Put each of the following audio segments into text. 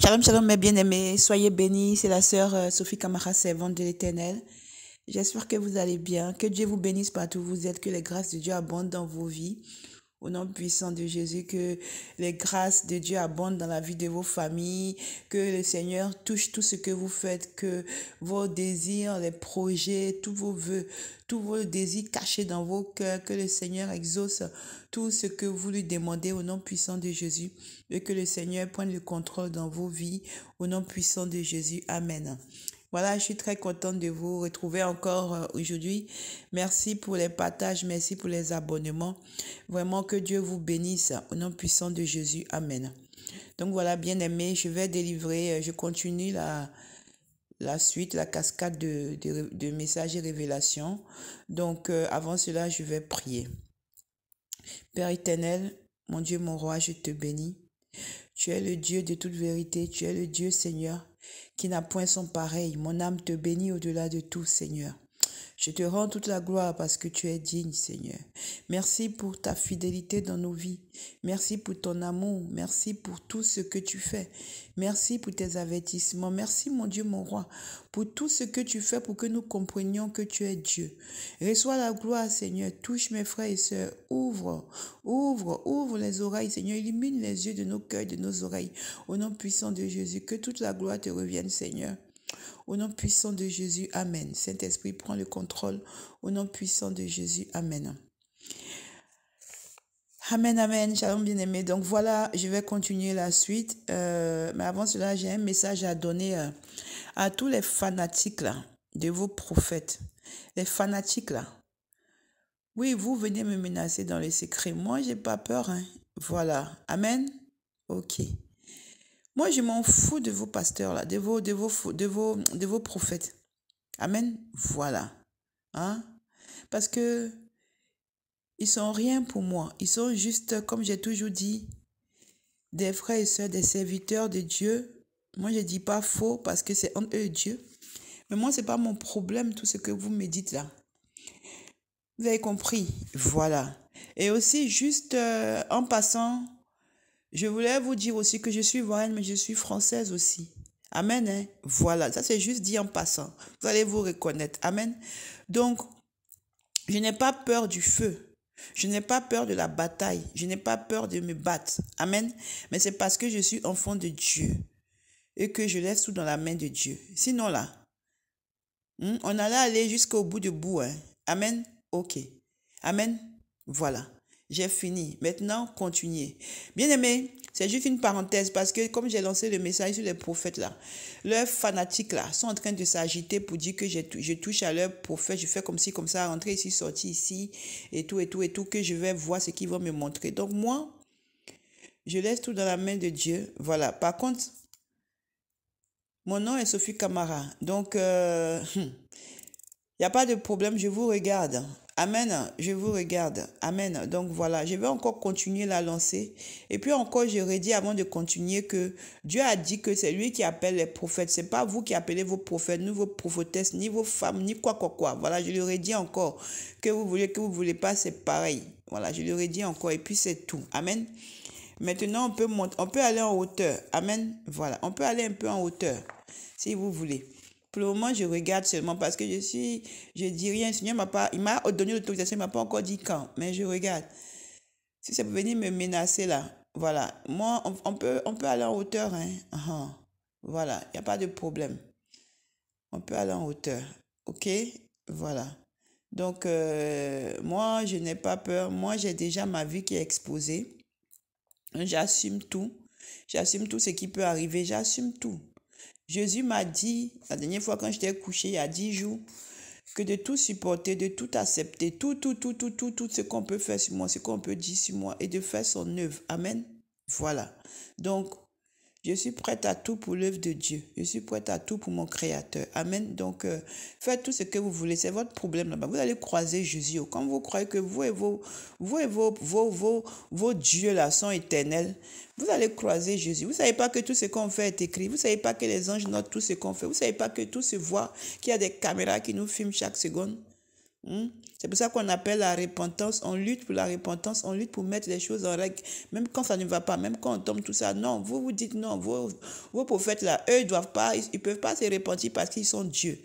Shalom, shalom, mes bien-aimés, soyez bénis. C'est la sœur Sophie Camara, servante de l'Éternel. J'espère que vous allez bien. Que Dieu vous bénisse partout où vous êtes, que les grâces de Dieu abondent dans vos vies. Au nom puissant de Jésus, que les grâces de Dieu abondent dans la vie de vos familles, que le Seigneur touche tout ce que vous faites, que vos désirs, les projets, tous vos vœux, tous vos désirs cachés dans vos cœurs, que le Seigneur exauce tout ce que vous lui demandez au nom puissant de Jésus, et que le Seigneur prenne le contrôle dans vos vies au nom puissant de Jésus. Amen. Voilà, je suis très contente de vous retrouver encore aujourd'hui. Merci pour les partages, merci pour les abonnements. Vraiment que Dieu vous bénisse au nom puissant de Jésus. Amen. Donc voilà, bien-aimés, je vais délivrer, je continue la suite, la cascade de messages et révélations. Donc avant cela, je vais prier. Père éternel, mon Dieu, mon roi, je te bénis. Tu es le Dieu de toute vérité, tu es le Dieu, Seigneur, qui n'a point son pareil. Mon âme te bénit au-delà de tout, Seigneur. Je te rends toute la gloire parce que tu es digne, Seigneur. Merci pour ta fidélité dans nos vies. Merci pour ton amour. Merci pour tout ce que tu fais. Merci pour tes avertissements. Merci, mon Dieu, mon roi, pour tout ce que tu fais pour que nous comprenions que tu es Dieu. Reçois la gloire, Seigneur. Touche mes frères et sœurs. Ouvre les oreilles, Seigneur. Illumine les yeux de nos cœurs, de nos oreilles. Au nom puissant de Jésus, que toute la gloire te revienne, Seigneur. Au nom puissant de Jésus, Amen. Saint-Esprit, prends le contrôle. Au nom puissant de Jésus, Amen. Amen, amen. Shalom, bien-aimé. Donc voilà, je vais continuer la suite. Mais avant cela, j'ai un message à donner à tous les fanatiques là, de vos prophètes. Les fanatiques là. Oui, vous venez me menacer dans les secrets. Moi, j'ai pas peur. Hein. Voilà. Amen. Ok. Moi, je m'en fous de vos pasteurs là, de vos prophètes. Amen. Voilà. Hein? Parce que ils sont rien pour moi. Ils sont juste, comme j'ai toujours dit, des frères et sœurs, des serviteurs de Dieu. Moi, je dis pas faux parce que c'est en eux Dieu. Mais moi, c'est pas mon problème, tout ce que vous me dites là. Vous avez compris? Voilà. Et aussi, juste en passant, je voulais vous dire aussi que je suis ivoirienne, mais je suis française aussi. Amen. Hein? Voilà. Ça, c'est juste dit en passant. Vous allez vous reconnaître. Amen. Donc, je n'ai pas peur du feu. Je n'ai pas peur de la bataille. Je n'ai pas peur de me battre. Amen. Mais c'est parce que je suis enfant de Dieu et que je laisse tout dans la main de Dieu. Sinon là, on allait aller jusqu'au bout du bout. Hein. Amen. Ok. Amen. Voilà. J'ai fini. Maintenant, continuez. Bien-aimés, c'est juste une parenthèse parce que comme j'ai lancé le message sur les prophètes là, leurs fanatiques là sont en train de s'agiter pour dire que je touche à leurs prophètes, je fais comme ci, comme ça, rentrer ici, sortir ici, et tout, que je vais voir ce qu'ils vont me montrer. Donc moi, je laisse tout dans la main de Dieu. Voilà. Par contre, mon nom est Sophie Camara. Donc, il n'y a pas de problème, je vous regarde. Amen, je vous regarde. Amen. Donc voilà, je vais encore continuer la lancer. Et puis encore, je redis avant de continuer que Dieu a dit que c'est lui qui appelle les prophètes. C'est pas vous qui appelez vos prophètes, ni vos prophétesses, ni vos femmes, ni quoi. Voilà, je le redis encore. Que vous voulez pas, c'est pareil. Voilà, je le redis encore. Et puis c'est tout. Amen. Maintenant, on peut aller en hauteur. Amen. Voilà, on peut aller un peu en hauteur, si vous voulez. Pour le moment, je regarde seulement parce que je dis rien. Le Seigneur il m'a donné l'autorisation, il m'a pas encore dit quand, mais je regarde. Si ça peut venir me menacer là, voilà. Moi, on peut aller en hauteur, hein. Voilà, il n'y a pas de problème. On peut aller en hauteur, ok? Voilà. Donc, moi, je n'ai pas peur. Moi, j'ai déjà ma vie qui est exposée. J'assume tout. J'assume tout ce qui peut arriver. J'assume tout. Jésus m'a dit, la dernière fois quand j'étais couché, il y a 10 jours, que de tout supporter, de tout accepter, tout ce qu'on peut faire sur moi, ce qu'on peut dire sur moi, et de faire son œuvre. Amen. Voilà. Donc, je suis prête à tout pour l'œuvre de Dieu. Je suis prête à tout pour mon Créateur. Amen. Donc, faites tout ce que vous voulez. C'est votre problème là-bas. Vous allez croiser Jésus. Quand vous croyez que vous et vos dieux là sont éternels, vous allez croiser Jésus. Vous ne savez pas que tout ce qu'on fait est écrit. Vous ne savez pas que les anges notent tout ce qu'on fait. Vous ne savez pas que tout se voit, qu'il y a des caméras qui nous filment chaque seconde. C'est pour ça qu'on appelle la repentance. On lutte pour la repentance, on lutte pour mettre les choses en règle. Même quand ça ne va pas, même quand on tombe tout ça. Non, vous vous dites non. Vos prophètes là, eux, ils peuvent pas se repentir parce qu'ils sont Dieu.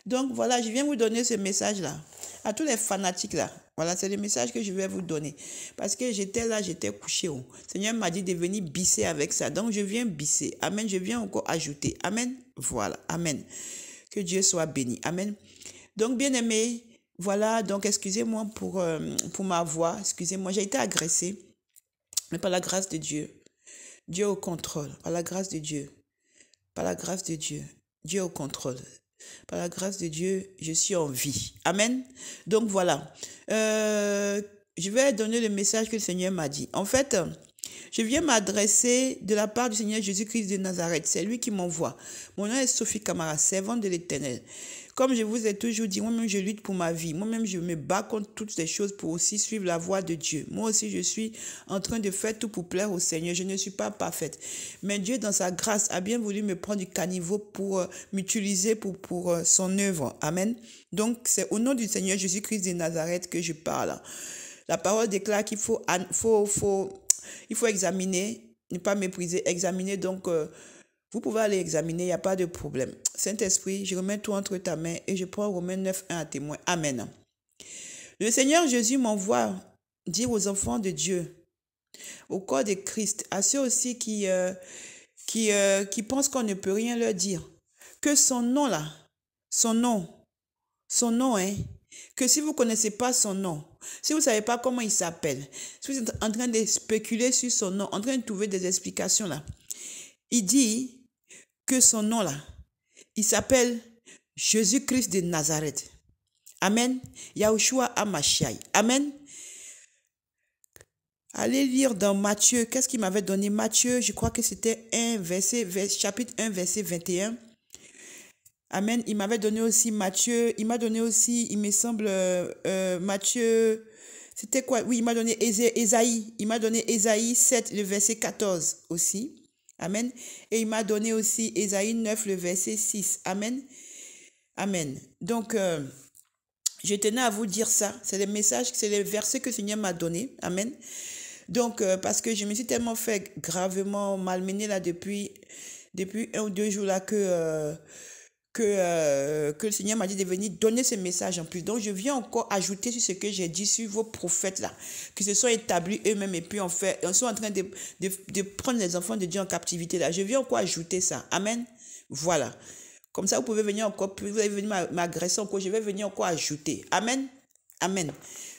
Donc voilà, je viens vous donner ce message-là. À tous les fanatiques là. Voilà, c'est le message que je vais vous donner. Parce que j'étais là, j'étais couché. Le Seigneur m'a dit de venir bisser avec ça. Donc je viens bisser. Amen. Je viens encore ajouter. Amen. Voilà. Amen. Que Dieu soit béni. Amen. Donc, bien aimé, voilà. Donc, excusez-moi pour ma voix. Excusez-moi. J'ai été agressée. Mais par la grâce de Dieu. Dieu au contrôle. Par la grâce de Dieu. Par la grâce de Dieu. Dieu au contrôle. Par la grâce de Dieu, je suis en vie. Amen. Donc voilà. Je vais donner le message que le Seigneur m'a dit. En fait, je viens m'adresser de la part du Seigneur Jésus-Christ de Nazareth. C'est lui qui m'envoie. Mon nom est Sophie Camara, servante de l'Éternel. Comme je vous ai toujours dit, moi-même je lutte pour ma vie. Moi-même je me bats contre toutes ces choses pour aussi suivre la voie de Dieu. Moi aussi je suis en train de faire tout pour plaire au Seigneur. Je ne suis pas parfaite. Mais Dieu dans sa grâce a bien voulu me prendre du caniveau pour m'utiliser pour son œuvre. Amen. Donc c'est au nom du Seigneur Jésus-Christ de Nazareth que je parle. La parole déclare qu'il faut examiner, ne pas mépriser, examiner. Donc, vous pouvez aller examiner, il n'y a pas de problème. Saint-Esprit, je remets tout entre ta main et je prends Romains 9:1 à témoin. Amen. Le Seigneur Jésus m'envoie dire aux enfants de Dieu, au corps de Christ, à ceux aussi qui pensent qu'on ne peut rien leur dire, que son nom là, son nom, hein, que si vous ne connaissez pas son nom, si vous ne savez pas comment il s'appelle, si vous êtes en train de spéculer sur son nom, en train de trouver des explications là, il dit que son nom là, il s'appelle Jésus-Christ de Nazareth. Amen. Yahushua HaMashiach. Amen. Allez lire dans Matthieu. Qu'est-ce qu'il m'avait donné? Matthieu, je crois que c'était chapitre 1, verset 21. Amen. Il m'avait donné aussi Matthieu. Il m'a donné aussi, il me semble, Matthieu. C'était quoi? Oui, il m'a donné Ésaïe. Il m'a donné Ésaïe 7, le verset 14 aussi. Amen. Et il m'a donné aussi Ésaïe 9, le verset 6. Amen. Amen. Donc, je tenais à vous dire ça. C'est les messages, c'est les versets que le Seigneur m'a donné. Amen. Donc, parce que je me suis tellement fait gravement malmener là depuis 1 ou 2 jours là que le Seigneur m'a dit de venir donner ce message en plus. Donc, je viens encore ajouter sur ce que j'ai dit sur vos prophètes là, qui se sont établis eux-mêmes et puis en fait, ils sont en train de prendre les enfants de Dieu en captivité là. Je viens encore ajouter ça. Amen. Voilà. Comme ça, vous pouvez venir encore plus, vous allez venir m'agresser encore, je vais venir encore ajouter. Amen. Amen.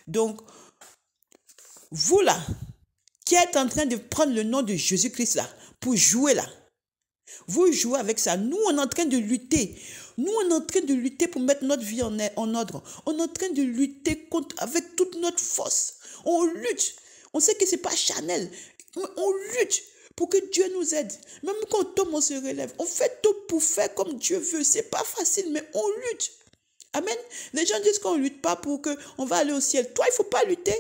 Donc, vous là, qui êtes en train de prendre le nom de Jésus-Christ là, pour jouer là, vous jouez avec ça. Nous, on est en train de lutter. Nous, on est en train de lutter pour mettre notre vie en ordre. On est en train de lutter avec toute notre force. On lutte. On sait que ce n'est pas charnel. On lutte pour que Dieu nous aide. Même quand on tombe, on se relève. On fait tout pour faire comme Dieu veut. Ce n'est pas facile, mais on lutte. Amen. Les gens disent qu'on ne lutte pas pour qu'on va aller au ciel. Toi, il ne faut pas lutter.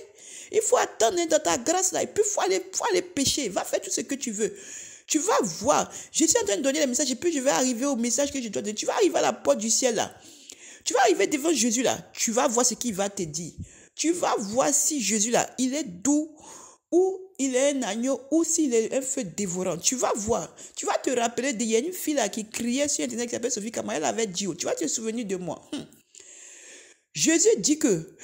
Il faut attendre dans ta grâce là. Et puis, il faut aller pécher. Va faire tout ce que tu veux. Tu vas voir. Je suis en train de donner les messages et puis je vais arriver au message que je dois donner. Tu vas arriver à la porte du ciel là. Tu vas arriver devant Jésus là. Tu vas voir ce qu'il va te dire. Tu vas voir si Jésus là, il est doux ou il est un agneau ou s'il est un feu dévorant. Tu vas voir. Tu vas te rappeler, il y a une fille là qui criait sur Internet qui s'appelle Sophie Camara. Elle avait dit, tu vas te souvenir de moi. Jésus dit que,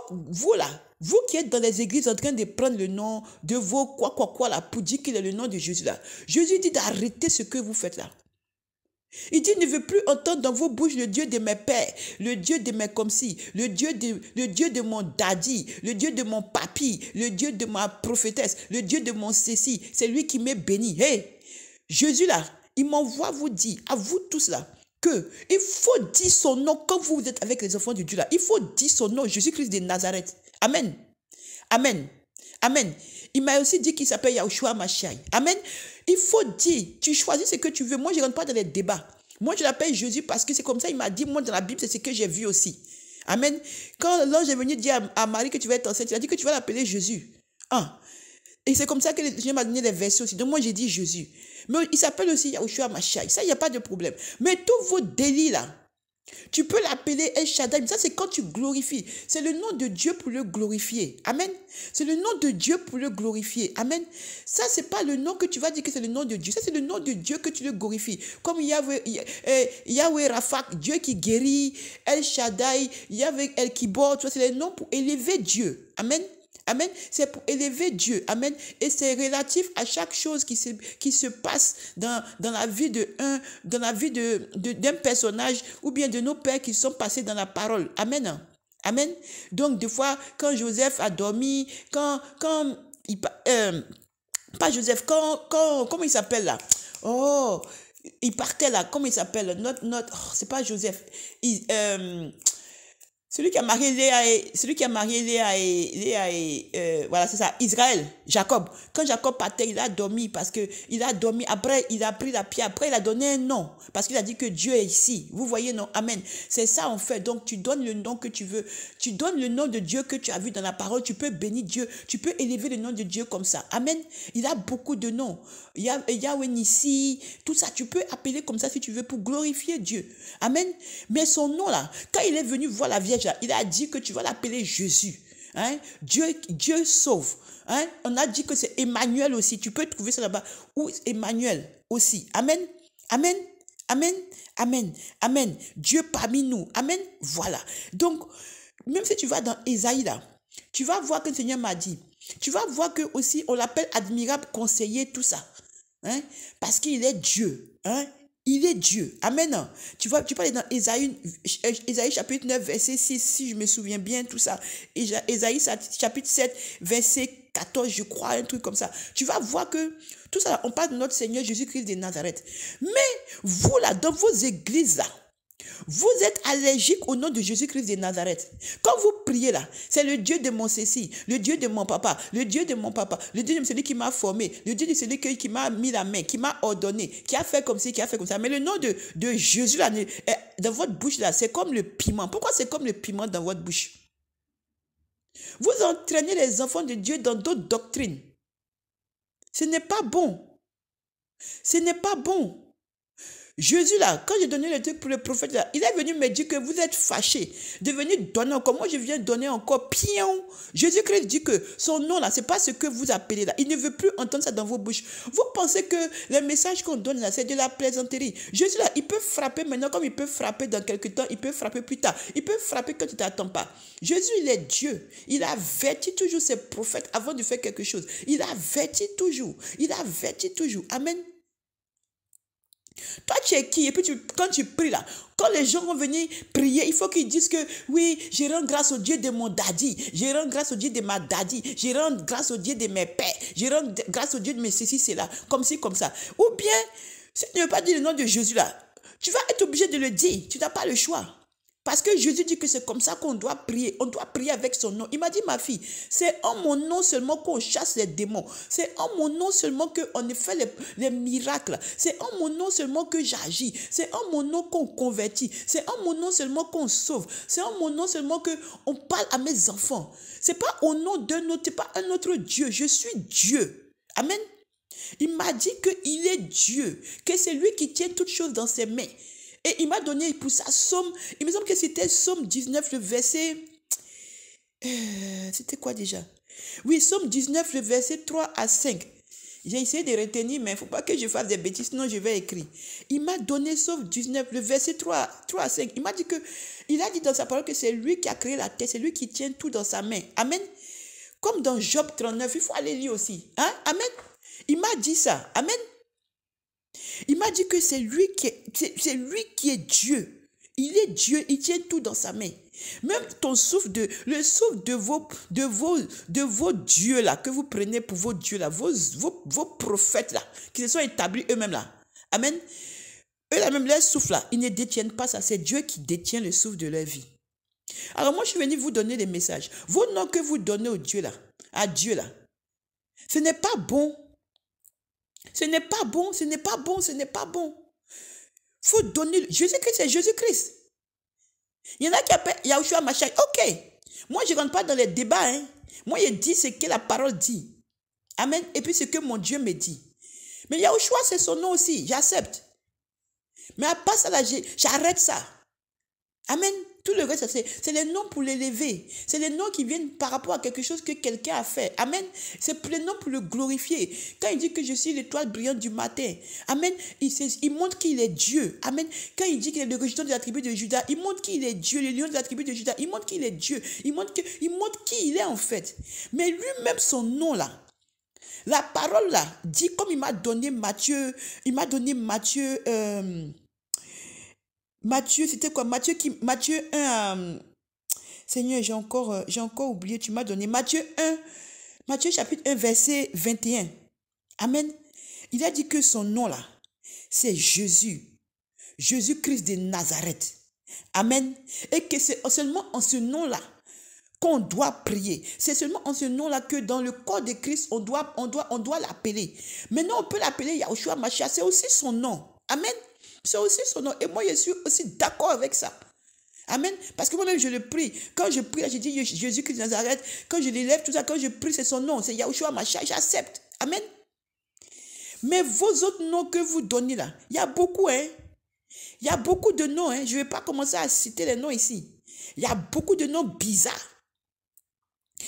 vous là, vous qui êtes dans les églises en train de prendre le nom de vos quoi là, pour dire qu'il est le nom de Jésus là. Jésus dit d'arrêter ce que vous faites là. Il dit, ne veut plus entendre dans vos bouches le Dieu de mes pères, le Dieu de mes comme si, le Dieu de mon daddy, le Dieu de mon papi, le Dieu de ma prophétesse, le Dieu de mon ceci. C'est lui qui m'est béni. Hey, Jésus là, il m'envoie vous dire, à vous tous là, que il faut dire son nom quand vous êtes avec les enfants de Dieu là. Il faut dire son nom, Jésus-Christ de Nazareth. Amen. Amen. Amen. Il m'a aussi dit qu'il s'appelle Yahushua HaMashiach. Amen. Il faut dire, tu choisis ce que tu veux. Moi, je ne rentre pas dans les débats. Moi, je l'appelle Jésus parce que c'est comme ça, il m'a dit, moi, dans la Bible, c'est ce que j'ai vu aussi. Amen. Quand l'ange est venu dire à Marie que tu vas être enceinte, il a dit que tu vas l'appeler Jésus. Et c'est comme ça que Dieu m'a donné les versets aussi. Donc, moi, j'ai dit Jésus. Mais il s'appelle aussi Yahushua HaMashiach. Ça, il n'y a pas de problème. Mais tous vos délits là, Tu peux l'appeler El Shaddai. Ça, c'est quand tu glorifies. C'est le nom de Dieu pour le glorifier. Amen. C'est le nom de Dieu pour le glorifier. Amen. Ça, c'est pas le nom que tu vas dire que c'est le nom de Dieu. Ça, c'est le nom de Dieu que tu le glorifies. Comme Yahweh Rapha, Dieu qui guérit, El Shaddai, Yahweh El Kibor. C'est les noms pour élever Dieu. Amen. Amen. C'est pour élever Dieu. Amen. Et c'est relatif à chaque chose qui se passe dans la vie d'un personnage ou bien de nos pères qui sont passés dans la parole. Amen. Amen. Donc, des fois, quand Joseph a dormi, pas Joseph, comment il s'appelle là? Oh, il partait là, comment il s'appelle? C'est pas Joseph. Celui qui a marié Léa et voilà, c'est ça, Israël, Jacob. Quand Jacob partait, il a dormi parce que il a dormi. Après, il a pris la pierre. Après, il a donné un nom parce qu'il a dit que Dieu est ici. Vous voyez, non? Amen. C'est ça, en fait. Donc, tu donnes le nom que tu veux. Tu donnes le nom de Dieu que tu as vu dans la parole. Tu peux bénir Dieu. Tu peux élever le nom de Dieu comme ça. Amen. Il a beaucoup de noms. Il y a Yahweh Nissi, tout ça. Tu peux appeler comme ça si tu veux pour glorifier Dieu. Amen. Mais son nom là, quand il est venu voir la Vierge, il a dit que tu vas l'appeler Jésus. Hein? Dieu sauve. Hein? On a dit que c'est Emmanuel aussi. Tu peux trouver ça là-bas. Ou Emmanuel aussi. Amen. Amen. Amen. Amen. Amen. Dieu parmi nous. Amen. Voilà. Donc, même si tu vas dans Ésaïe là, tu vas voir que le Seigneur m'a dit. Tu vas voir que aussi on l'appelle admirable conseiller, tout ça. Hein? Parce qu'il est Dieu. Hein? Il est Dieu. Amen. Tu parles dans Ésaïe chapitre 9, verset 6, si je me souviens bien, tout ça. Ésaïe chapitre 7, verset 14, je crois, un truc comme ça. Tu vas voir que tout ça, on parle de notre Seigneur Jésus-Christ de Nazareth. Mais vous là, dans vos églises là, vous êtes allergique au nom de Jésus-Christ de Nazareth. Quand vous priez là, c'est le Dieu de mon ceci, le Dieu de mon papa, le Dieu de mon papa, le Dieu de celui qui m'a formé, le Dieu de celui qui m'a mis la main, qui m'a ordonné, qui a fait comme ci, qui a fait comme ça. Mais le nom de Jésus là, dans votre bouche là, c'est comme le piment. Pourquoi c'est comme le piment dans votre bouche? Vous entraînez les enfants de Dieu dans d'autres doctrines. Ce n'est pas bon. Ce n'est pas bon. Jésus là, quand j'ai donné le truc pour le prophète là, il est venu me dire que vous êtes fâchés de venir donner encore. Moi je viens donner encore. Pion. Jésus-Christ dit que son nom là, c'est pas ce que vous appelez là. Il ne veut plus entendre ça dans vos bouches. Vous pensez que les messages qu'on donne là, c'est de la plaisanterie. Jésus là, il peut frapper maintenant comme il peut frapper dans quelques temps, il peut frapper plus tard. Il peut frapper quand tu ne t'attends pas. Jésus, il est Dieu. Il avertit toujours ses prophètes avant de faire quelque chose. Il avertit toujours. Il avertit toujours. Amen. Toi, tu es qui? Et puis, quand tu pries là, quand les gens vont venir prier, il faut qu'ils disent que oui, je rends grâce au Dieu de mon daddy, je rends grâce au Dieu de ma daddy, je rends grâce au Dieu de mes pères, je rends grâce au Dieu de mes ceci, cela, comme ci, comme ça. Ou bien, si tu ne veux pas dire le nom de Jésus là, tu vas être obligé de le dire. Tu n'as pas le choix. Parce que Jésus dit que c'est comme ça qu'on doit prier. On doit prier avec son nom. Il m'a dit, ma fille, c'est en mon nom seulement qu'on chasse les démons. C'est en mon nom seulement qu'on fait les miracles. C'est en mon nom seulement que j'agis. C'est en mon nom qu'on convertit. C'est en mon nom seulement qu'on sauve. C'est en mon nom seulement qu'on parle à mes enfants. C'est pas au nom d'un autre, c'est pas un autre Dieu. Je suis Dieu. Amen. Il m'a dit qu'il est Dieu, que c'est lui qui tient toutes choses dans ses mains. Et il m'a donné pour ça Somme, il me semble que c'était Somme 19, le verset... c'était quoi déjà? Oui, Somme 19, le verset 3 à 5. J'ai essayé de retenir, mais il ne faut pas que je fasse des bêtises, sinon je vais écrire. Il m'a donné Somme 19, le verset 3 à 5. Il m'a dit il a dit dans sa parole que c'est lui qui a créé la terre, c'est lui qui tient tout dans sa main. Amen. Comme dans Job 39, il faut aller lire aussi. Hein? Amen. Il m'a dit ça. Amen. Il m'a dit que c'est lui qui est Dieu. Il est Dieu, il tient tout dans sa main. Même le souffle de vos dieux là, que vous prenez pour vos dieux là, vos prophètes là, qui se sont établis eux-mêmes là. Amen. Eux-là même, leur souffle là, ils ne détiennent pas ça. C'est Dieu qui détient le souffle de leur vie. Alors moi, je suis venu vous donner des messages. Vos noms que vous donnez au Dieu là, à Dieu là, ce n'est pas bon. Ce n'est pas bon, ce n'est pas bon, ce n'est pas bon. Il faut donner... Jésus-Christ, c'est Jésus-Christ. Il y en a qui appellent Yahushua Mashiach. Ok. Moi, je ne rentre pas dans les débats. Hein. Moi, je dis ce que la parole dit. Amen. Et puis, ce que mon Dieu me dit. Mais Yahushua, c'est son nom aussi. J'accepte. Mais à part ça, là, j'arrête ça. Amen. Tout le reste, c'est les noms pour l'élever. C'est les noms qui viennent par rapport à quelque chose que quelqu'un a fait. Amen. C'est les noms pour le glorifier. Quand il dit que je suis l'étoile brillante du matin. Amen. Il montre qu'il est Dieu. Amen. Quand il dit qu'il est le rejeton de la tribu de Juda, il montre qu'il est Dieu. Le lion de la tribu de Juda, il montre qu'il est Dieu. Il montre qui il est en fait. Mais lui-même, son nom là, la parole là, dit comme il m'a donné Matthieu, Matthieu, c'était quoi? Matthieu 1, Seigneur, j'ai encore oublié, tu m'as donné. Matthieu chapitre 1, verset 21. Amen. Il a dit que son nom là, c'est Jésus. Jésus-Christ de Nazareth. Amen. Et que c'est seulement en ce nom-là qu'on doit prier. C'est seulement en ce nom-là que dans le corps de Christ, on doit l'appeler. Maintenant, on peut l'appeler Yahushua Mashiach. C'est aussi son nom. Amen. C'est aussi son nom. Et moi, je suis aussi d'accord avec ça. Amen. Parce que moi-même, je le prie. Quand je prie, je dis Jésus-Christ de Nazareth. Quand je l'élève, tout ça, quand je prie, c'est son nom. C'est Yahushua Mashiach. J'accepte. Amen. Mais vos autres noms que vous donnez là, il y a beaucoup, hein. Il y a beaucoup de noms, hein. Je ne vais pas commencer à citer les noms ici. Il y a beaucoup de noms bizarres.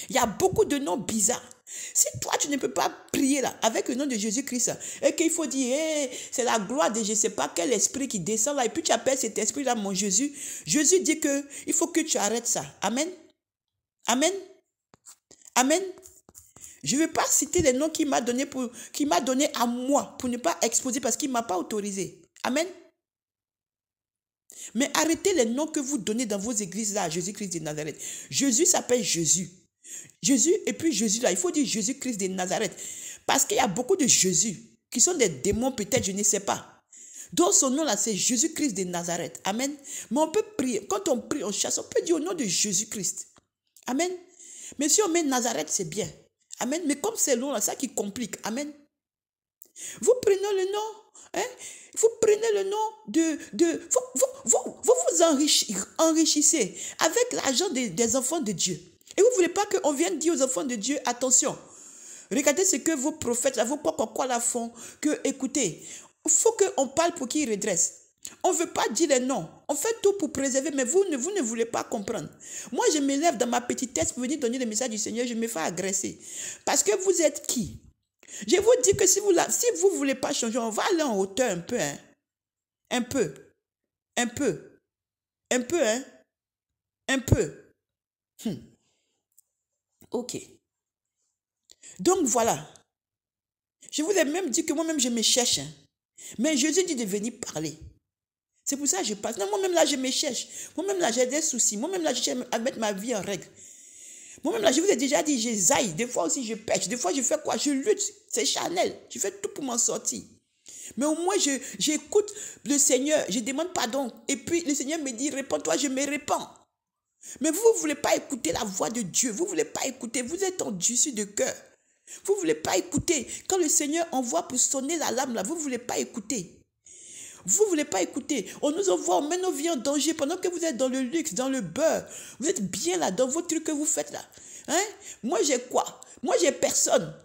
Il y a beaucoup de noms bizarres. Si toi, tu ne peux pas prier là, avec le nom de Jésus-Christ, et qu'il faut dire, hey, c'est la gloire de je ne sais pas quel esprit qui descend là, et puis tu appelles cet esprit-là mon Jésus. Jésus dit qu'il faut que tu arrêtes ça. Amen. Amen. Amen. Je ne vais pas citer les noms qu'il m'a donné à moi, pour ne pas exposer, parce qu'il ne m'a pas autorisé. Amen. Mais arrêtez les noms que vous donnez dans vos églises là, Jésus-Christ de Nazareth. Jésus s'appelle Jésus. Jésus, et puis Jésus là, il faut dire Jésus-Christ de Nazareth. Parce qu'il y a beaucoup de Jésus qui sont des démons peut-être, je ne sais pas. Donc son nom là, c'est Jésus-Christ de Nazareth. Amen. Mais on peut prier, quand on prie, on chasse, on peut dire au nom de Jésus-Christ. Amen. Mais si on met Nazareth, c'est bien. Amen. Mais comme c'est long là, ça qui complique. Amen. Vous prenez le nom, hein? Vous prenez le nom vous enrichissez avec l'argent des enfants de Dieu. Et vous ne voulez pas qu'on vienne dire aux enfants de Dieu, attention, regardez ce que vos prophètes, vos quoi la font, que écoutez, il faut qu'on parle pour qu'ils redressent. On ne veut pas dire les noms. On fait tout pour préserver, mais vous ne voulez pas comprendre. Moi, je me lève dans ma petite tête pour venir donner le message du Seigneur, je me fais agresser. Parce que vous êtes qui? Je vous dis que si vous ne voulez pas changer, on va aller en hauteur un peu. Hein? Un peu. Un peu. Un peu, hein? Un peu. Ok. Donc voilà. Je vous ai même dit que moi-même je me cherche. Hein? Mais Jésus dit de venir parler. C'est pour ça que je passe. Non, moi-même là je me cherche. Moi-même là j'ai des soucis. Moi-même là je cherche à mettre ma vie en règle. Moi-même là je vous ai déjà dit, je zaille. Des fois aussi je pêche. Des fois je fais quoi? Je lutte. C'est charnel. Je fais tout pour m'en sortir. Mais au moins j'écoute le Seigneur. Je demande pardon. Et puis le Seigneur me dit, réponds-toi, je me répands. Mais vous ne voulez pas écouter la voix de Dieu. Vous ne voulez pas écouter. Vous êtes endurcis de cœur. Vous ne voulez pas écouter. Quand le Seigneur envoie pour sonner l'alarme, là, vous ne voulez pas écouter. Vous ne voulez pas écouter. On nous envoie, on met nos vies en danger pendant que vous êtes dans le luxe, dans le beurre. Vous êtes bien là, dans vos trucs que vous faites là. Hein? Moi, j'ai quoi? Moi, j'ai personne.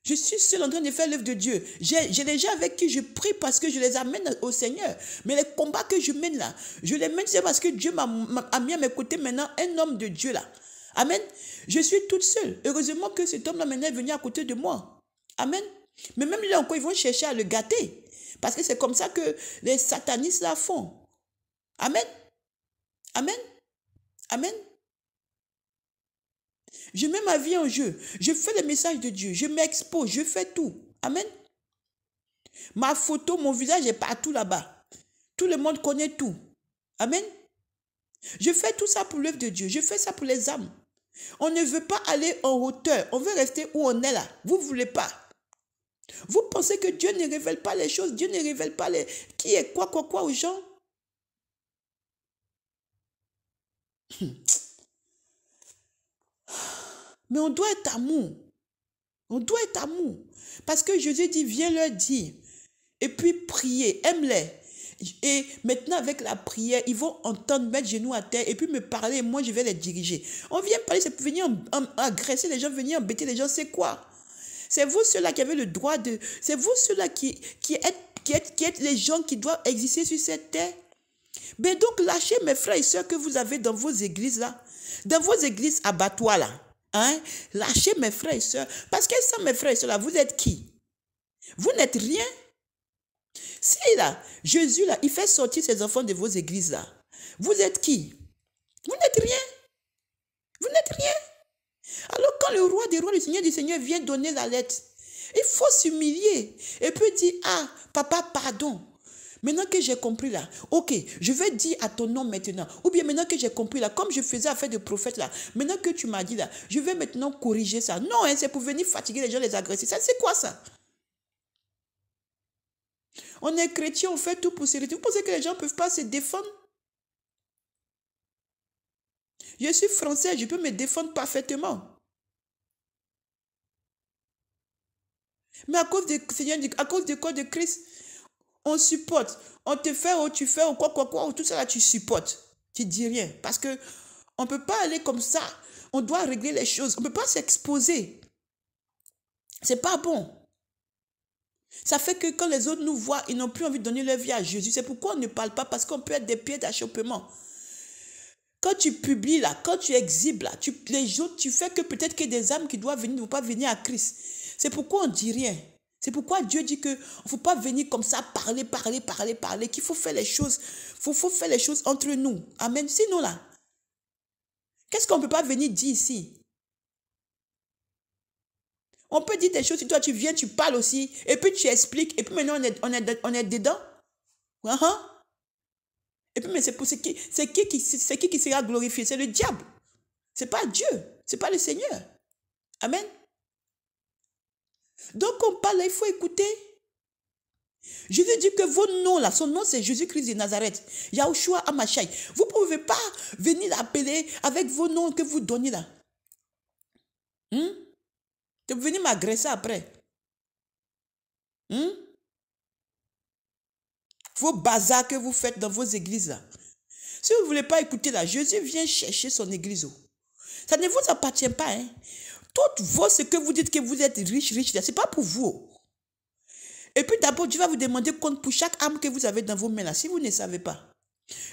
Je suis seul en train de faire l'œuvre de Dieu. J'ai les gens avec qui je prie parce que je les amène au Seigneur. Mais les combats que je mène là, je les mène c'est parce que Dieu m'a mis à mes côtés maintenant un homme de Dieu là. Amen. Je suis toute seule. Heureusement que cet homme-là maintenant est venu à côté de moi. Amen. Mais même là encore, ils vont chercher à le gâter. Parce que c'est comme ça que les satanistes là font. Amen. Amen. Amen. Je mets ma vie en jeu. Je fais le message de Dieu. Je m'expose. Je fais tout. Amen. Ma photo, mon visage est partout là-bas. Tout le monde connaît tout. Amen. Je fais tout ça pour l'œuvre de Dieu. Je fais ça pour les âmes. On ne veut pas aller en hauteur. On veut rester où on est là. Vous ne voulez pas. Vous pensez que Dieu ne révèle pas les choses. Dieu ne révèle pas qui est quoi aux gens. Mais on doit être amour. On doit être amour. Parce que Jésus dit, viens leur dire. Et puis prier, aime-les. Et maintenant avec la prière, ils vont entendre mettre genoux à terre et puis me parler et moi je vais les diriger. On vient parler, c'est pour venir agresser les gens, venir embêter les gens, c'est quoi? C'est vous ceux-là qui avez le droit de... C'est vous ceux-là qui êtes les gens qui doivent exister sur cette terre. Mais donc, lâchez mes frères et sœurs que vous avez dans vos églises là, dans vos églises abattoirs là. Hein? Lâchez mes frères et sœurs. Parce que sans mes frères et sœurs là, vous êtes qui? Vous n'êtes rien. Si là, Jésus là, il fait sortir ses enfants de vos églises là, vous êtes qui? Vous n'êtes rien. Vous n'êtes rien. Alors quand le roi des rois, le Seigneur du Seigneur vient donner la lettre, il faut s'humilier et puis dire, ah, papa, pardon. Maintenant que j'ai compris là, ok, je vais dire à ton nom maintenant. Ou bien maintenant que j'ai compris là, comme je faisais affaire de prophète là, maintenant que tu m'as dit là, je vais maintenant corriger ça. Non, hein, c'est pour venir fatiguer les gens, les agresser. Ça, c'est quoi ça? On est chrétien, on fait tout pour se retirer. Vous pensez que les gens ne peuvent pas se défendre? Je suis français, je peux me défendre parfaitement. Mais à cause de Seigneur, à cause de quoi de Christ, on supporte. On te fait ou tu fais ou quoi, ou tout ça là, tu supportes. Tu dis rien. Parce que on ne peut pas aller comme ça. On doit régler les choses. On ne peut pas s'exposer. C'est pas bon. Ça fait que quand les autres nous voient, ils n'ont plus envie de donner leur vie à Jésus. C'est pourquoi on ne parle pas, parce qu'on peut être des pieds d'achoppement. Quand tu publies là, quand tu exhibes là, les autres, tu fais que peut-être que des âmes qui doivent venir ne vont pas venir à Christ. C'est pourquoi on ne dit rien. C'est pourquoi Dieu dit qu'il ne faut pas venir comme ça, parler, qu'il faut faire les choses. Faut faire les choses entre nous. Amen. Sinon là, qu'est-ce qu'on ne peut pas venir dire ici? On peut dire des choses, si toi tu viens, tu parles aussi, et puis tu expliques, et puis maintenant on est dedans. Et puis mais c'est qui sera glorifié? C'est le diable. C'est pas Dieu, c'est pas le Seigneur. Amen. Donc on parle, il faut écouter. Jésus dit que vos noms là, son nom c'est Jésus-Christ de Nazareth, Yahushua Amashai. Vous ne pouvez pas venir l'appeler avec vos noms que vous donnez là. Tu peux venir m'agresser après. Vos bazars que vous faites dans vos églises là. Si vous ne voulez pas écouter là, Jésus vient chercher son église. Ça ne vous appartient pas. Hein? Tout ce que vous dites que vous êtes riche, ce n'est pas pour vous. Et puis d'abord, Dieu va vous demander compte pour chaque âme que vous avez dans vos mains là, si vous ne savez pas.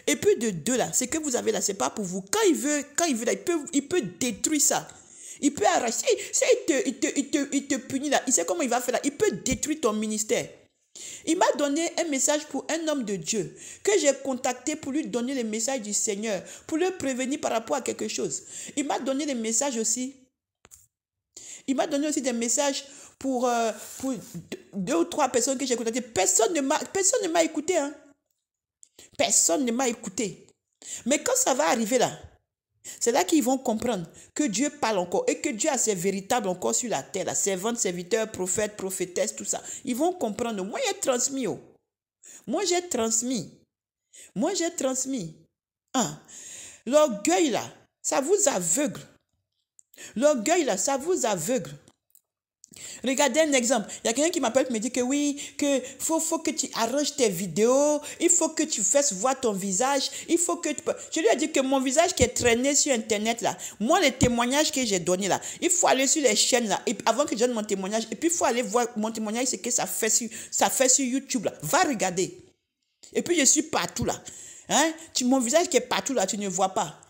Et puis de deux là, ce que vous avez là, ce n'est pas pour vous. Quand il veut là, il peut détruire ça. Il peut arracher. Si il te punit là, il sait comment il va faire là. Il peut détruire ton ministère. Il m'a donné un message pour un homme de Dieu que j'ai contacté pour lui donner le message du Seigneur, pour le prévenir par rapport à quelque chose. Il m'a donné des messages aussi. Il m'a donné aussi des messages pour 2 ou 3 personnes que j'ai contactées. Personne ne m'a écouté. Hein. Personne ne m'a écouté. Mais quand ça va arriver là, c'est là qu'ils vont comprendre que Dieu parle encore et que Dieu a ses véritables encore sur la terre, là, servantes, serviteurs, prophètes, prophétesses, tout ça. Ils vont comprendre. Moi, j'ai transmis. Moi, j'ai transmis. Ah. L'orgueil, là, ça vous aveugle. L'orgueil, là, ça vous aveugle. Regardez un exemple. Il y a quelqu'un qui m'appelle et me dit que oui, que faut que tu arranges tes vidéos, il faut que tu fasses voir ton visage, il faut que tu... Je lui ai dit que mon visage qui est traîné sur Internet là, moi les témoignages que j'ai donnés là, il faut aller sur les chaînes là, et avant que je donne mon témoignage, et puis il faut aller voir mon témoignage, c'est que ça fait sur YouTube là. Va regarder. Et puis je suis partout là. Hein? Mon visage qui est partout là, tu ne vois pas.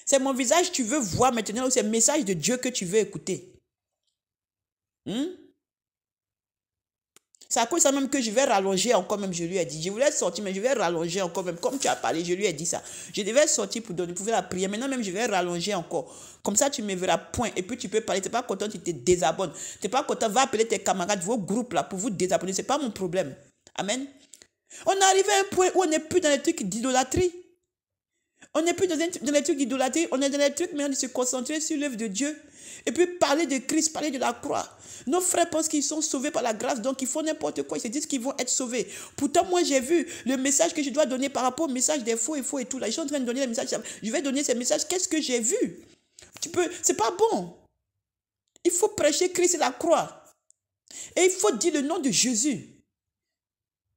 C'est mon visage que tu veux voir maintenant, ou c'est le message de Dieu que tu veux écouter. C'est à cause de ça même que je vais rallonger encore même, je lui ai dit. Je voulais sortir, mais je vais rallonger encore même. Comme tu as parlé, je lui ai dit ça. Je devais sortir pour faire la prière. Maintenant même, je vais rallonger encore. Comme ça, tu me verras point. Et puis, tu peux parler. Tu n'es pas content, tu te désabonnes. Tu n'es pas content, va appeler tes camarades, vos groupes là, pour vous désabonner. Ce n'est pas mon problème. Amen. On est arrivé à un point où on n'est plus dans les trucs d'idolâtrie. On n'est plus dans les trucs d'idolâtrie. On est dans les trucs, mais on de se concentrer sur l'œuvre de Dieu. Et puis, parler de Christ, parler de la croix. Nos frères pensent qu'ils sont sauvés par la grâce, donc ils font n'importe quoi. Ils se disent qu'ils vont être sauvés. Pourtant, moi, j'ai vu le message que je dois donner par rapport au message des faux et tout. Là, je suis en train de donner le message. Je vais donner ces messages. Qu'est-ce que j'ai vu? C'est pas bon. Il faut prêcher Christ et la croix. Et il faut dire le nom de Jésus.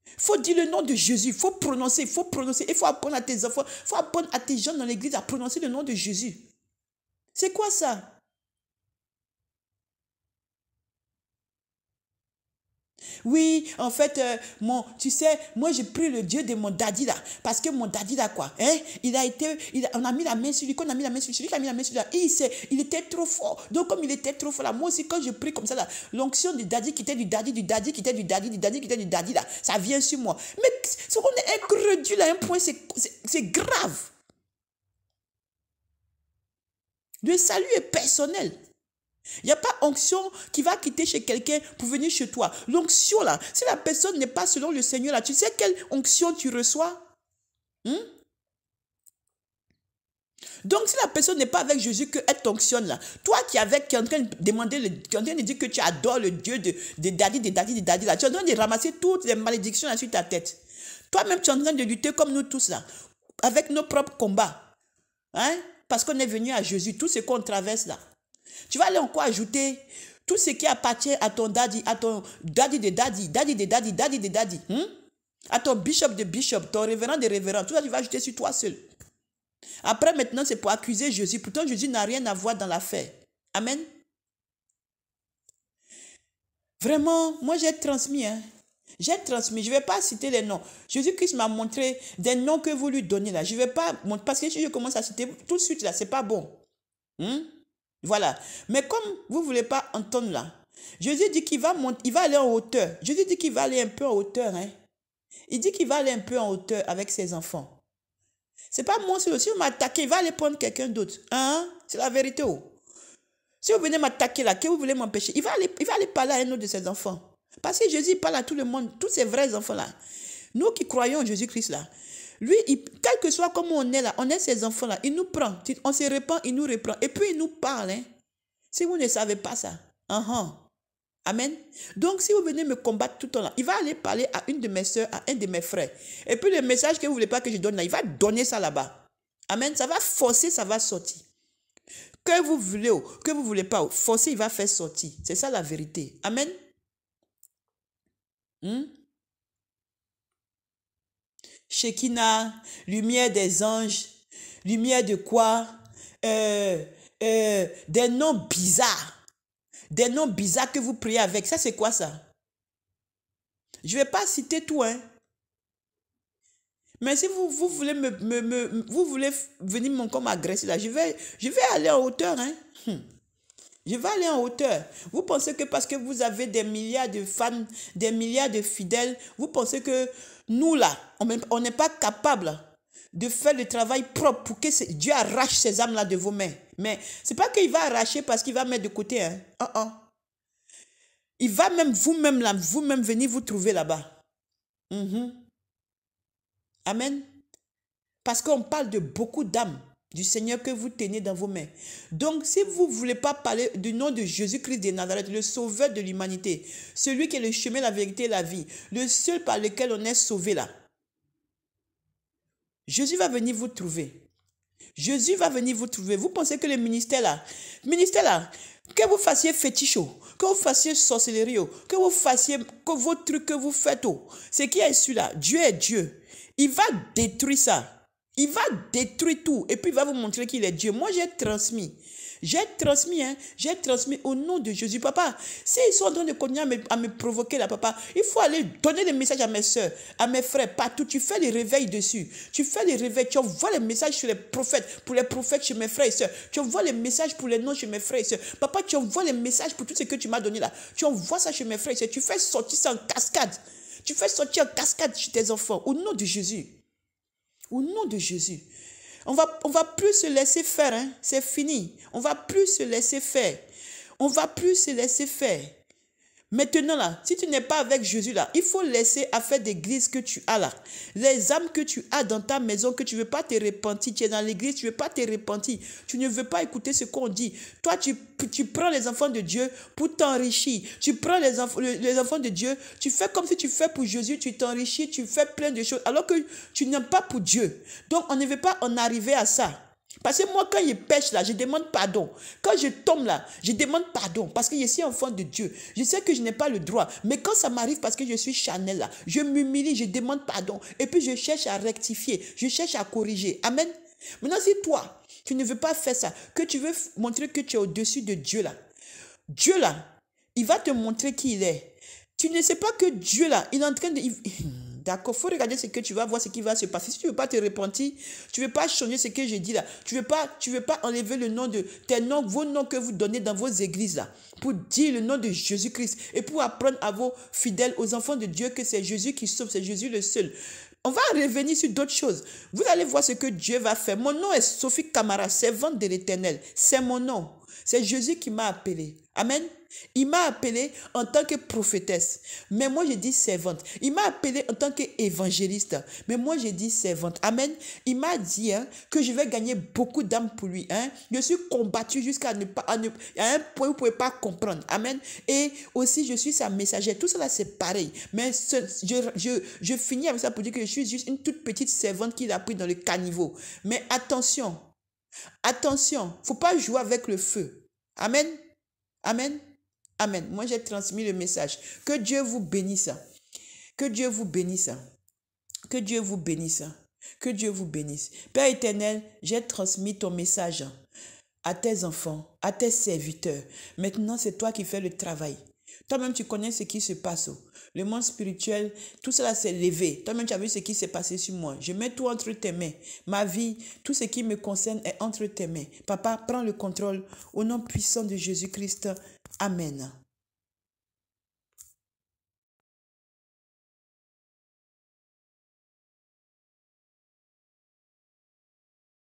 Il faut dire le nom de Jésus. Il faut prononcer. Il faut apprendre à tes enfants. Il faut apprendre à tes gens dans l'église à prononcer le nom de Jésus. C'est quoi ça? Oui, en fait, tu sais, moi j'ai pris le Dieu de mon daddy là. Parce que mon daddy là, quoi, hein, on a mis la main sur lui, qu'on a mis la main sur lui, celui qui a mis la main sur lui là, il était trop fort. Donc comme il était trop fort là, moi aussi quand je prie comme ça là, l'onction du daddy qui était du daddy, du daddy, qui était du daddy, du daddy, qui était du daddy là, ça vient sur moi. Mais ce qu'on est incrédule à un point, c'est grave. Le salut est personnel. Il n'y a pas onction qui va quitter chez quelqu'un pour venir chez toi. L'onction là, si la personne n'est pas selon le Seigneur là, tu sais quelle onction tu reçois? Donc si la personne n'est pas avec Jésus, qu'elle t'onctionne là. Toi qui es en train de demander, qui est en train de dire que tu adores le Dieu de daddy, de daddy, de daddy là. Tu es en train de ramasser toutes les malédictions là sur ta tête. Toi-même tu es en train de lutter comme nous tous là. Avec nos propres combats. Hein? Parce qu'on est venu à Jésus, tout ce qu'on traverse là. Tu vas aller encore ajouter tout ce qui appartient à ton daddy de daddy, daddy de daddy, daddy de daddy. À ton bishop de bishop, ton révérend de révérend. Tout ça, tu vas ajouter sur toi seul. Après, maintenant, c'est pour accuser Jésus. Pourtant, Jésus n'a rien à voir dans l'affaire. Amen. Vraiment, moi, j'ai transmis. J'ai transmis. Je ne vais pas citer les noms. Jésus-Christ m'a montré des noms que vous lui donnez là. Je ne vais pas montrer. Parce que si je commence à citer tout de suite là, ce n'est pas bon. Voilà. Mais comme vous ne voulez pas entendre là, Jésus dit qu'il va monter, il va aller en hauteur. Jésus dit qu'il va aller un peu en hauteur. Il dit qu'il va aller un peu en hauteur avec ses enfants. Ce n'est pas moi, si vous m'attaquez, il va aller prendre quelqu'un d'autre. C'est la vérité. Si vous venez m'attaquer là, que vous voulez m'empêcher, il va aller parler à un autre de ses enfants. Parce que Jésus parle à tout le monde, tous ces vrais enfants là. Nous qui croyons en Jésus-Christ là, lui, quel que soit comment on est là, on est ses enfants là, il nous prend, on se répand, il nous reprend. Et puis il nous parle. Si vous ne savez pas ça. Amen. Donc si vous venez me combattre tout le temps là, il va aller parler à une de mes soeurs, à un de mes frères. Et puis le message que vous ne voulez pas que je donne là, il va donner ça là-bas. Amen. Ça va forcer, ça va sortir. Que vous voulez ou que vous ne voulez pas, forcer, il va faire sortir. C'est ça la vérité. Amen. Shekinah, lumière des anges, lumière de quoi? Des noms bizarres. Des noms bizarres que vous priez avec. Ça, c'est quoi ça? Je ne vais pas citer tout, Mais si vous voulez vous voulez venir comme agresser là, je vais aller en hauteur, Je vais aller en hauteur. Vous pensez que parce que vous avez des milliards de fans, des milliards de fidèles, vous pensez que nous là, on n'est pas capable de faire le travail propre pour que Dieu arrache ces âmes là de vos mains. Mais c'est pas qu'il va arracher parce qu'il va mettre de côté. Il va même vous-même venir vous trouver là-bas. Amen. Parce qu'on parle de beaucoup d'âmes du Seigneur que vous tenez dans vos mains. Donc, si vous ne voulez pas parler du nom de Jésus-Christ de Nazareth, le sauveur de l'humanité, celui qui est le chemin, la vérité et la vie, le seul par lequel on est sauvé là, Jésus va venir vous trouver. Jésus va venir vous trouver. Vous pensez que le ministère là, que vous fassiez fétiche, que vous fassiez sorcellerie, que vous fassiez que vos trucs que vous faites, ce qui est celui-là, Dieu est Dieu. Il va détruire ça. Il va détruire tout. Et puis il va vous montrer qu'il est Dieu. Moi, j'ai transmis. J'ai transmis au nom de Jésus. Papa, s'ils sont en train de continuer à me provoquer là, papa, il faut aller donner des messages à mes soeurs, à mes frères, partout. Tu fais les réveils dessus. Tu fais les réveils. Tu envoies les messages sur les prophètes, pour les prophètes chez mes frères et soeurs. Tu envoies les messages pour les noms chez mes frères et soeurs. Papa, tu envoies les messages pour tout ce que tu m'as donné là. Tu envoies ça chez mes frères et soeurs. Tu fais sortir ça en cascade. Tu fais sortir en cascade chez tes enfants. Au nom de Jésus. Au nom de Jésus. On va plus se laisser faire. C'est fini. On va plus se laisser faire. On va plus se laisser faire. Maintenant là, si tu n'es pas avec Jésus là, il faut laisser affaire d'église que tu as là. Les âmes que tu as dans ta maison, que tu ne veux pas te repentir. Tu es dans l'église, tu ne veux pas te repentir. Tu ne veux pas écouter ce qu'on dit. Toi, tu prends les enfants de Dieu pour t'enrichir. Tu prends les enfants de Dieu, tu fais comme si tu fais pour Jésus, tu t'enrichis, tu fais plein de choses, alors que tu n'aimes pas pour Dieu. Donc, on ne veut pas en arriver à ça. Parce que moi, quand je pêche là, je demande pardon. Quand je tombe là, je demande pardon. Parce que je suis enfant de Dieu. Je sais que je n'ai pas le droit. Mais quand ça m'arrive parce que je suis charnel là, je m'humilie, je demande pardon. Et puis je cherche à rectifier. Je cherche à corriger. Amen. Maintenant, si toi, tu ne veux pas faire ça, que tu veux montrer que tu es au-dessus de Dieu là, il va te montrer qui il est. Tu ne sais pas que Dieu, là, il est en train de... D'accord, il faut regarder ce que tu vas voir, ce qui va se passer. Si tu ne veux pas te repentir, tu ne veux pas changer ce que j'ai dit là, tu ne veux pas enlever le nom de tes noms, vos noms que vous donnez dans vos églises là, pour dire le nom de Jésus-Christ et pour apprendre à vos fidèles, aux enfants de Dieu que c'est Jésus qui sauve, c'est Jésus le seul. On va revenir sur d'autres choses. Vous allez voir ce que Dieu va faire. Mon nom est Sophie Camara, servante de l'Éternel. C'est mon nom. C'est Jésus qui m'a appelé. Amen. Il m'a appelé en tant que prophétesse. Mais moi, je dis servante. Il m'a appelé en tant qu'évangéliste. Mais moi, je dis servante. Amen. Il m'a dit que je vais gagner beaucoup d'âmes pour lui. Je suis combattue jusqu'à ne pas, à un point où vous ne pouvez pas comprendre. Amen. Et aussi, je suis sa messagère. Tout cela, c'est pareil. Mais je finis avec ça pour dire que je suis juste une toute petite servante qu'il a pris dans le caniveau. Mais attention. Attention. Il ne faut pas jouer avec le feu. Amen. Amen. Amen. Moi, j'ai transmis le message. Que Dieu vous bénisse. Que Dieu vous bénisse. Que Dieu vous bénisse. Que Dieu vous bénisse. Père éternel, j'ai transmis ton message à tes enfants, à tes serviteurs. Maintenant, c'est toi qui fais le travail. Toi-même, tu connais ce qui se passe. Le monde spirituel, tout cela s'est levé. Toi-même, tu as vu ce qui s'est passé sur moi. Je mets tout entre tes mains. Ma vie, tout ce qui me concerne est entre tes mains. Papa, prends le contrôle. Au nom puissant de Jésus-Christ. Amen.